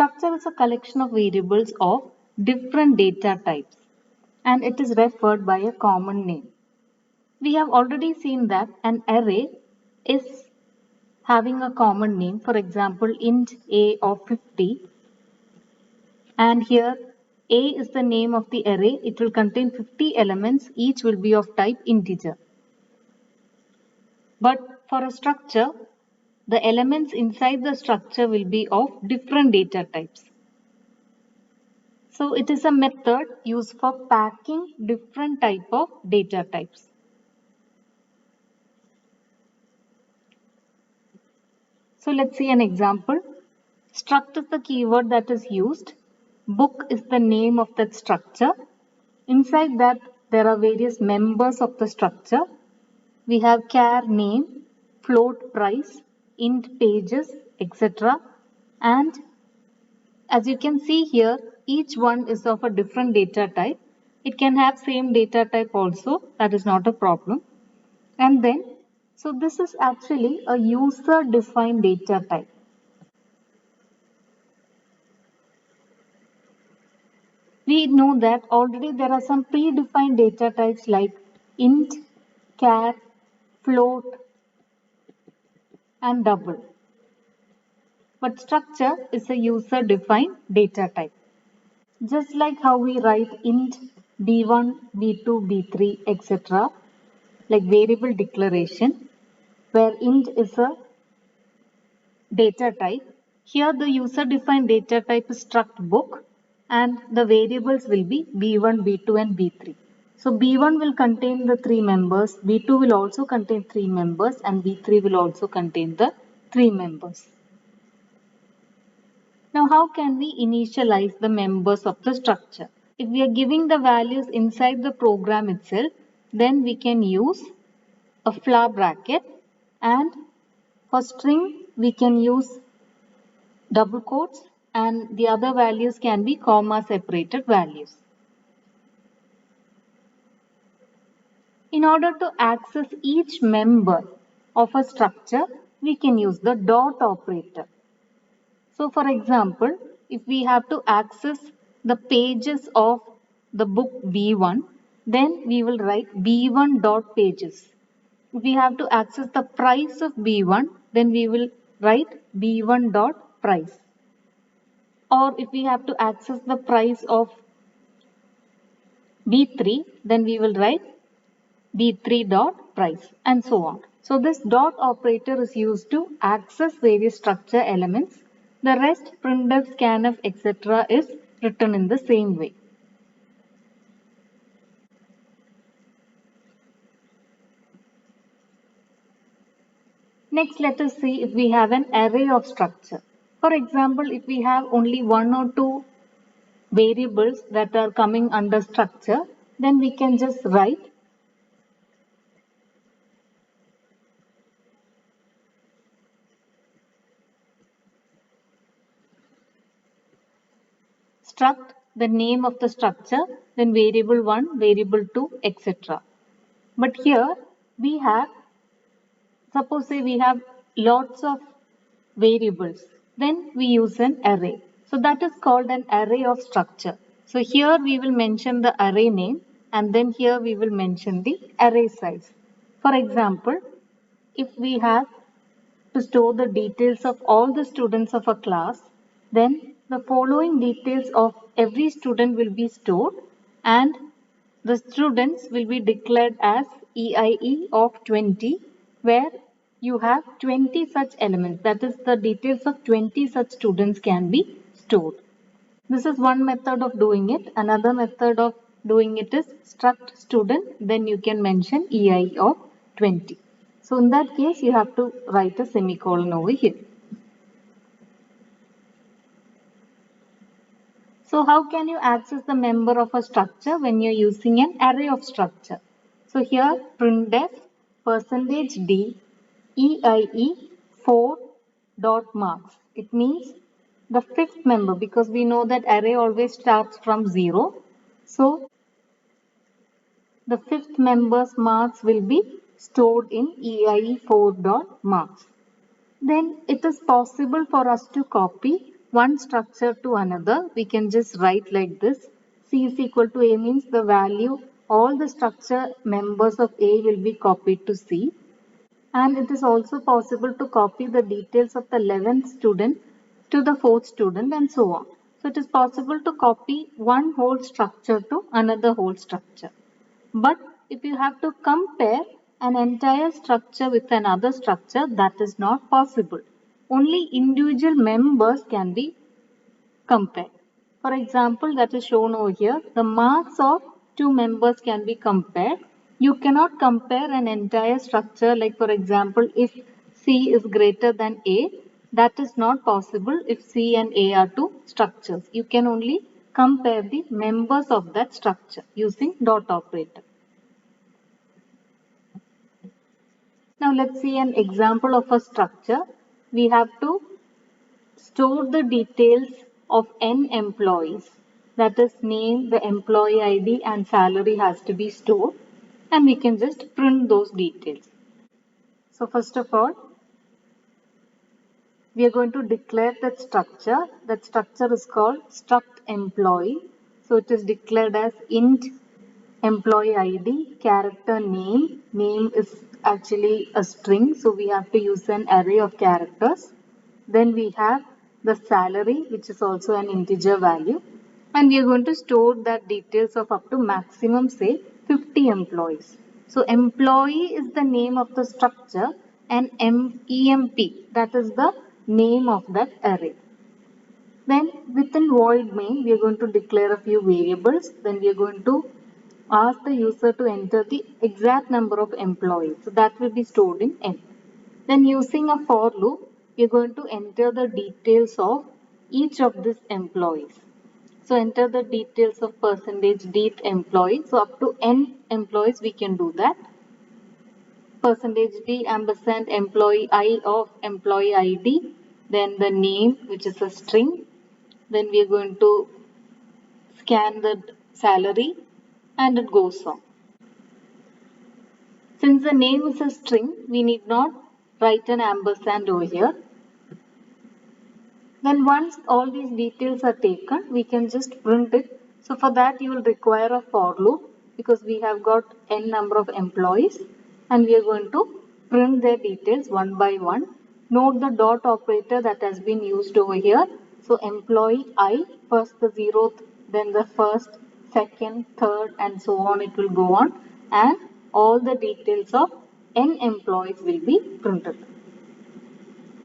Structure is a collection of variables of different data types and it is referred by a common name. We have already seen that an array is having a common name, for example, int a of 50, and here a is the name of the array. It will contain 50 elements, each will be of type integer. But for a structure, the elements inside the structure will be of different data types. So it is a method used for packing different type of data types. So let's see an example. Struct is the keyword that is used. Book is the name of that structure. Inside that there are various members of the structure. We have char name, float price, int pages, etc. And as you can see here, each one is of a different data type. It can have same data type also, that is not a problem. And then, so this is actually a user defined data type. We know that already there are some predefined data types like int, char, float, and double. But structure is a user defined data type. Just like how we write int b1, b2, b3, etc., like variable declaration, where int is a data type. Here the user defined data type is struct book and the variables will be b1, b2 and b3. So b1 will contain the 3 members, b2 will also contain 3 members and b3 will also contain the 3 members. Now how can we initialize the members of the structure? If we are giving the values inside the program itself, then we can use a flower bracket, and for string we can use double quotes and the other values can be comma separated values. In order to access each member of a structure, we can use the dot operator. So for example, if we have to access the pages of the book B1, then we will write B1 dot pages. If we have to access the price of B1, then we will write B1 dot price. Or if we have to access the price of B3, then we will write B3 dot price and so on. So this dot operator is used to access various structure elements. The rest, printf, scanf, etc. is written in the same way. Next, let us see if we have an array of structure. For example, if we have only one or two variables that are coming under structure, then we can just write struct the name of the structure, then variable 1, variable 2, etc. But here we have, suppose say we have lots of variables, then we use an array. So that is called an array of structure. So here we will mention the array name and then here we will mention the array size. For example, if we have to store the details of all the students of a class, then the following details of every student will be stored and the students will be declared as EIE of 20, where you have 20 such elements. That is, the details of 20 such students can be stored. This is one method of doing it. Another method of doing it is struct student, then you can mention EIE of 20. So in that case, you have to write a semicolon over here. So how can you access the member of a structure when you're using an array of structure? So here printf %d EIE 4 dot marks. It means the fifth member, because we know that array always starts from 0. So the fifth member's marks will be stored in EIE 4 dot marks. Then it is possible for us to copy one structure to another, we can just write like this. C is equal to A means the value, all the structure members of A will be copied to C. And it is also possible to copy the details of the 11th student to the 4th student and so on. So it is possible to copy one whole structure to another whole structure. But if you have to compare an entire structure with another structure, that is not possible. Only individual members can be compared. For example, that is shown over here. The marks of two members can be compared. You cannot compare an entire structure, like for example, if C is greater than A, that is not possible if C and A are two structures. You can only compare the members of that structure using dot operator. Now let's see an example of a structure. We have to store the details of n employees. That is name, the employee ID and salary has to be stored and we can just print those details. So first of all, we are going to declare that structure. That structure is called struct employee. So it is declared as int employee ID, character name. Name is actually a string, so we have to use an array of characters. Then we have the salary, which is also an integer value. And we are going to store that details of up to maximum, say, 50 employees. So employee is the name of the structure and EMP, that is the name of that array. Then within void main, we are going to declare a few variables. Then we are going to ask the user to enter the exact number of employees. So that will be stored in n. Then using a for loop, we are going to enter the details of each of these employees. So enter the details of percentage date employee. So up to n employees we can do that. Percentage D ampersand employee I of employee ID. Then the name, which is a string. Then we are going to scan the salary and it goes on. Since the name is a string, we need not write an ampersand over here. Then once all these details are taken, we can just print it. So for that you will require a for loop because we have got n number of employees and we are going to print their details one by one. Note the dot operator that has been used over here. So employee I, first the 0th, then the first, second, third and so on it will go on and all the details of n employees will be printed.